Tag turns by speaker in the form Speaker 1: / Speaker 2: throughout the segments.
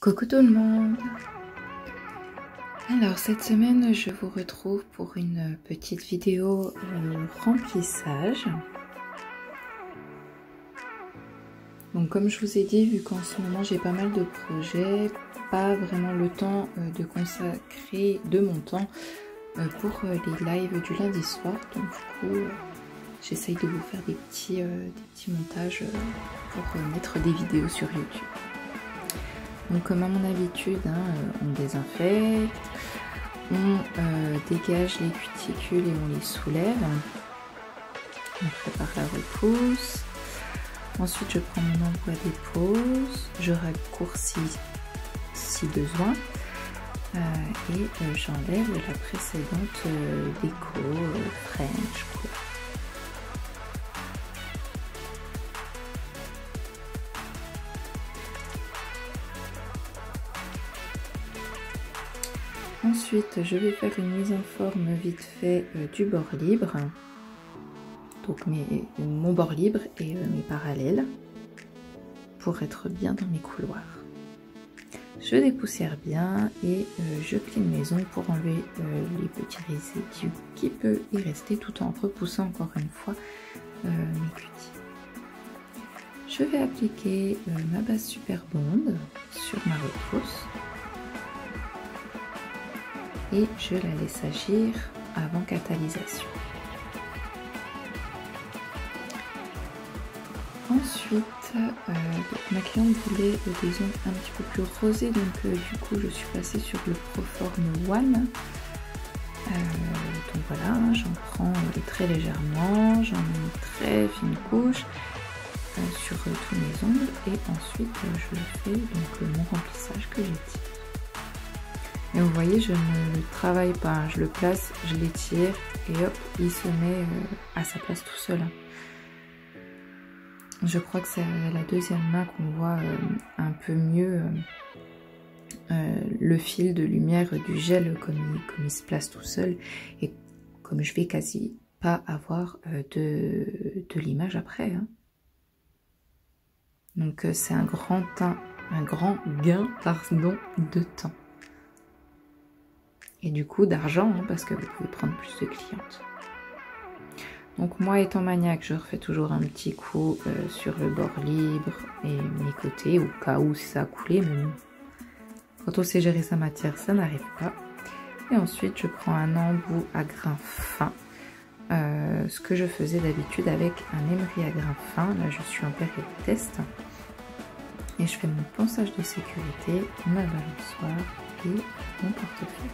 Speaker 1: Coucou tout le monde. Alors cette semaine je vous retrouve pour une petite vidéo remplissage. Donc comme je vous ai dit, vu qu'en ce moment j'ai pas mal de projets, pas vraiment le temps de consacrer de mon temps pour les lives du lundi soir. Donc du coup j'essaye de vous faire des petits montages pour mettre des vidéos sur YouTube. Donc comme à mon habitude, on désinfecte, on dégage les cuticules et on les soulève. On prépare la repousse. Ensuite je prends mon envoi des pauses, je raccourcis si besoin et j'enlève la précédente déco French cool. Ensuite, je vais faire une mise en forme vite fait du bord libre, donc mon bord libre et mes parallèles, pour être bien dans mes couloirs. Je dépoussière bien et je clean mes ongles pour enlever les petits résidus qui peuvent y rester tout en repoussant encore une fois mes cutis. Je vais appliquer ma base Super Bond sur ma repousse. Et je la laisse agir avant catalysation. Ensuite, ma cliente voulait des ongles un petit peu plus rosés, donc du coup je suis passée sur le Proform One. Donc voilà, j'en prends très légèrement, j'en mets une très fine couche sur tous mes ongles et ensuite je fais donc mon remplissage que j'étire. Et vous voyez, je ne le travaille pas, je le place, je l'étire et hop, il se met à sa place tout seul. Je crois que c'est la deuxième main qu'on voit un peu mieux le fil de lumière du gel comme il se place tout seul et comme je vais quasi pas avoir de l'image après. Donc c'est un grand gain de temps. Et du coup d'argent, parce que vous pouvez prendre plus de clientes. Donc moi étant maniaque, je refais toujours un petit coup sur le bord libre et mes côtés, au cas où si ça a coulé, mais bon, quand on sait gérer sa matière, ça n'arrive pas. Et ensuite je prends un embout à grain fin, ce que je faisais d'habitude avec un emery à grain fin. Là je suis en période test. Et je fais mon ponçage de sécurité, ma balançoire et mon portefeuille.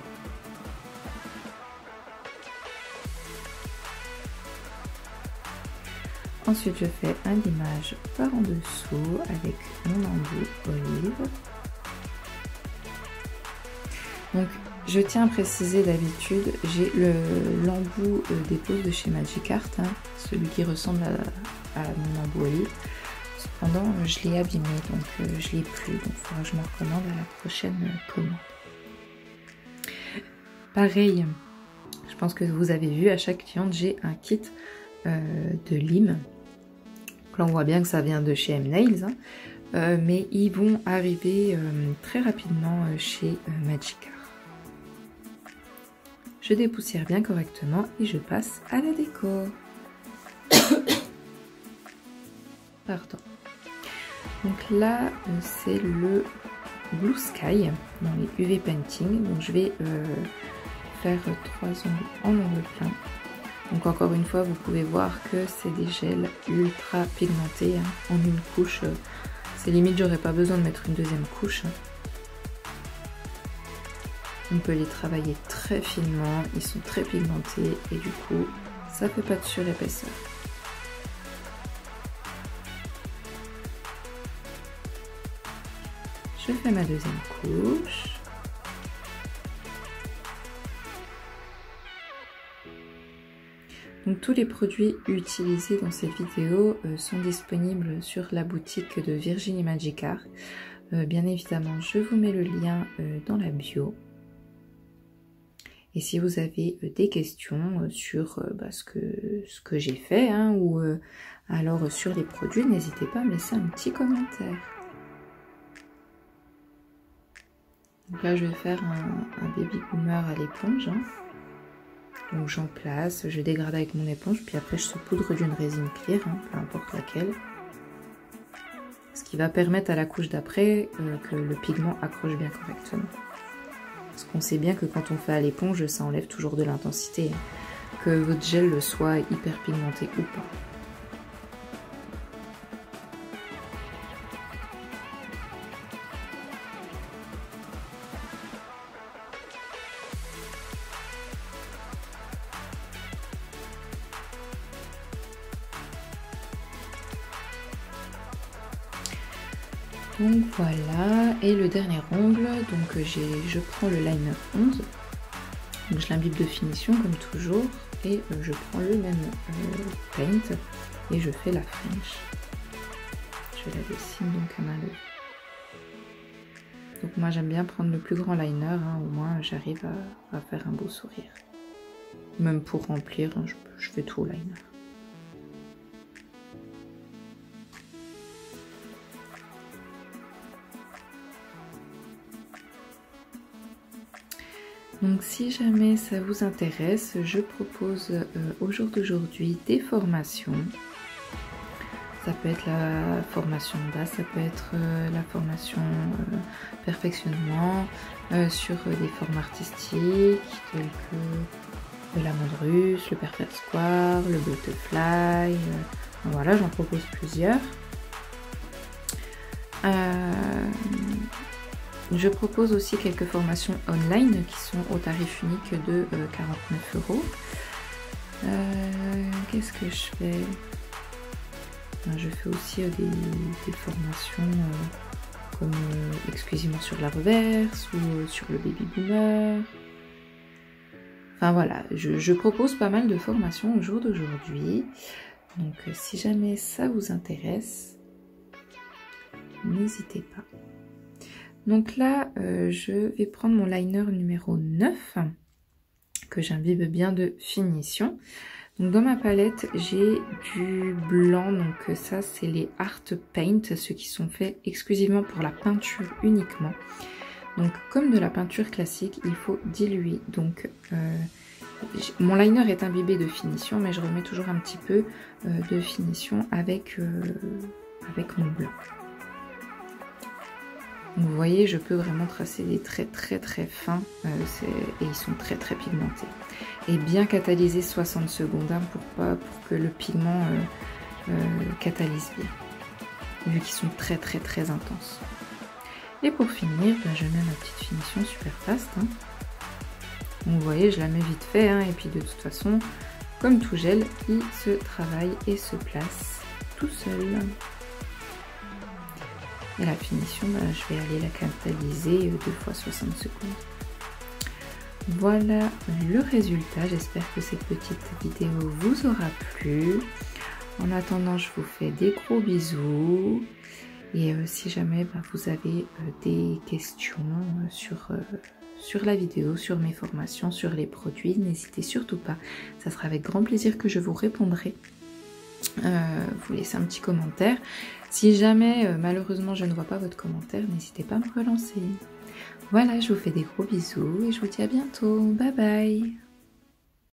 Speaker 1: Ensuite, je fais un limage par en dessous avec mon embout olive. Donc, je tiens à préciser d'habitude, j'ai l'embout des pauses de chez Magic Art, celui qui ressemble à mon embout olive. Cependant, je l'ai abîmé, donc je l'ai plus. Donc, il faudra que je me recommande à la prochaine commande. Pareil, je pense que vous avez vu, à chaque cliente, j'ai un kit de lime. Là on voit bien que ça vient de chez M-Nails, mais ils vont arriver très rapidement chez Magic Art. Je dépoussière bien correctement et je passe à la déco. Pardon. Donc là c'est le Blue Sky dans les UV Painting. Donc je vais faire 3 ongles en ongle plein. Donc encore une fois, vous pouvez voir que c'est des gels ultra pigmentés en une couche. C'est limite, j'aurais pas besoin de mettre une deuxième couche. On peut les travailler très finement, ils sont très pigmentés et du coup, ça fait pas de surépaisseur. Je fais ma deuxième couche. Donc tous les produits utilisés dans cette vidéo sont disponibles sur la boutique de Virginie Magic Art. Bien évidemment, je vous mets le lien dans la bio. Et si vous avez des questions sur ce que j'ai fait ou alors sur les produits, n'hésitez pas à me laisser un petit commentaire. Donc là je vais faire un baby boomer à l'éponge. Hein. Donc j'en place, je dégrade avec mon éponge, puis après je saupoudre d'une résine clear, hein, peu importe laquelle. Ce qui va permettre à la couche d'après que le pigment accroche bien correctement. Parce qu'on sait bien que quand on fait à l'éponge, ça enlève toujours de l'intensité. Hein, que votre gel soit hyper pigmenté ou pas. Donc voilà, et le dernier ongle, donc je prends le liner 11, donc je l'imbibe de finition comme toujours, et je prends le même paint, et je fais la French. Je la dessine donc à main levée. Donc moi j'aime bien prendre le plus grand liner, hein, au moins j'arrive à faire un beau sourire. Même pour remplir, hein, je fais tout au liner. Donc si jamais ça vous intéresse, je propose au jour d'aujourd'hui des formations. Ça peut être la formation de base, ça peut être la formation perfectionnement sur des formes artistiques telles que l'amande russe, le perfect square, le butterfly. Voilà, j'en propose plusieurs. Je propose aussi quelques formations online qui sont au tarif unique de 49 €. Qu'est-ce que je fais? Je fais aussi des formations comme exclusivement sur la reverse ou sur le baby boomer. Enfin voilà, je propose pas mal de formations au jour d'aujourd'hui. Donc si jamais ça vous intéresse, n'hésitez pas. Donc là, je vais prendre mon liner numéro 9, que j'imbibe bien de finition. Donc dans ma palette, j'ai du blanc, donc ça c'est les Art Paint, ceux qui sont faits exclusivement pour la peinture uniquement. Donc comme de la peinture classique, il faut diluer. Donc mon liner est imbibé de finition, mais je remets toujours un petit peu de finition avec mon blanc. Donc vous voyez, je peux vraiment tracer des traits très fins et ils sont très pigmentés. Et bien catalyser 60 secondes hein, pour que le pigment catalyse bien, vu qu'ils sont très intenses. Et pour finir, ben, je mets ma petite finition super fast. Hein. Donc vous voyez, je la mets vite fait, hein, et puis de toute façon, comme tout gel, il se travaille et se place tout seul. Et la finition, bah, je vais aller la catalyser 2 fois 60 secondes. Voilà le résultat. J'espère que cette petite vidéo vous aura plu. En attendant, je vous fais des gros bisous. Et si jamais bah, vous avez des questions sur la vidéo, sur mes formations, sur les produits, n'hésitez surtout pas. Ça sera avec grand plaisir que je vous répondrai. Vous laissez un petit commentaire. Si jamais malheureusement je ne vois pas votre commentaire, n'hésitez pas à me relancer. Voilà, je vous fais des gros bisous et je vous dis à bientôt. Bye bye.